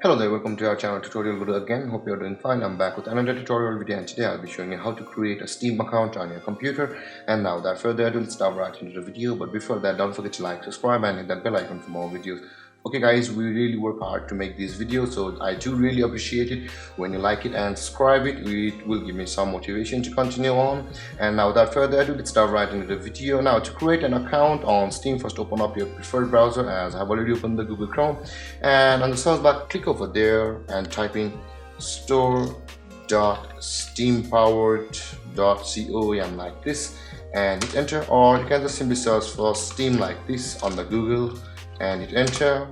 Hello there, welcome to our channel tutorial video again. Hope you're doing fine. I'm back with another tutorial video, and today I'll be showing you how to create a Steam account on your computer. And now without further ado, let's dive right into the video. But before that, don't forget to like, subscribe and hit that bell icon for more videos. Okay guys, we really work hard to make these videos, so I do really appreciate it when you like it and subscribe it. It will give me some motivation to continue on. And now without further ado, let's dive right into the video. Now to create an account on Steam, first open up your preferred browser, as I've already opened the Google Chrome, and on the search bar click over there and type in store.steampowered.com like this and hit enter, or you can just simply search for Steam like this on the Google and hit enter.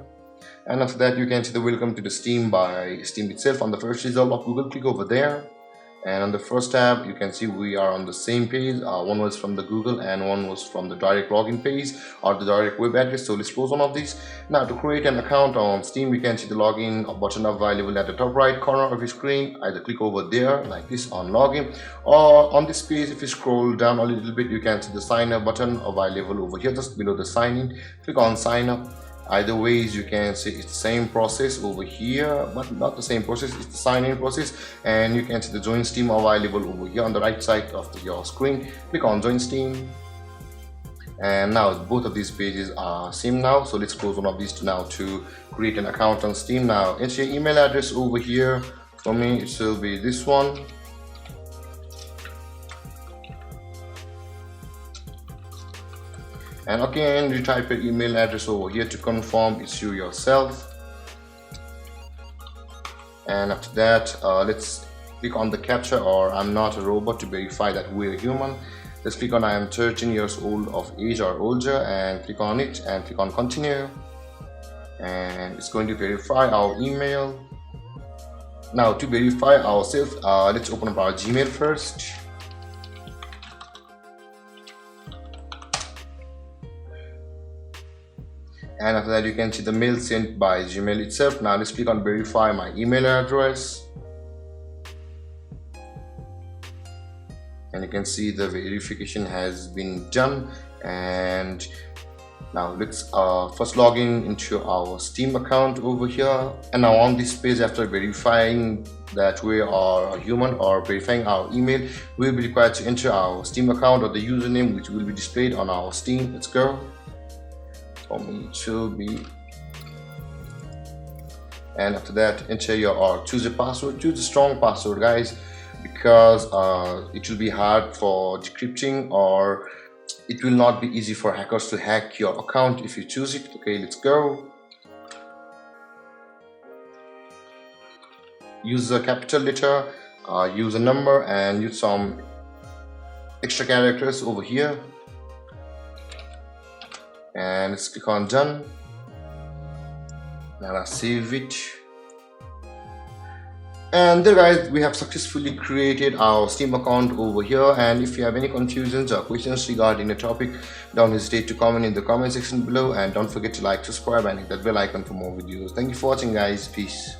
And after that, you can see the welcome to the Steam by Steam itself. On the first result of Google, click over there, and on the first tab you can see we are on the same page. One was from the Google and one was from the direct login page or the direct web address. So let's close one of these. Now to create an account on Steam, you can see the login button available at the top right corner of your screen. Either click over there like this on login, or on this page if you scroll down a little bit, you can see the sign up button available over here just below the sign in. Click on sign up. Either ways, you can see it's the same process over here, but not the same process, it's the sign-in process. And you can see the join Steam available over here on the right side of your screen. Click on join Steam, and now both of these pages are same now. So let's close one of these now to create an account on Steam. Now enter your email address over here. For me it will be this one. And again, you type your email address over here to confirm it's you yourself. And after that, let's click on the captcha or I'm not a robot to verify that we're human. Let's click on I am 13 years old of age or older and click on it and click on continue. And it's going to verify our email. Now to verify ourselves, let's open up our Gmail first. And after that, you can see the mail sent by Gmail itself. Now let's click on verify my email address, and you can see the verification has been done. And now let's first log in into our Steam account over here. And now on this page, after verifying that we are a human or verifying our email, we will be required to enter our Steam account or the username which will be displayed on our Steam. Let's go. For me to be, and after that enter your or choose a password. Choose a strong password guys, because it will be hard for decrypting, or it will not be easy for hackers to hack your account if you choose it. Okay, let's go. Use a capital letter, use a number, and use some extra characters over here. And let's click on done, and I'll save it. And there guys, we have successfully created our Steam account over here. And if you have any confusions or questions regarding the topic, don't hesitate to comment in the comment section below, and don't forget to like, subscribe and hit that bell icon for more videos. Thank you for watching guys. Peace.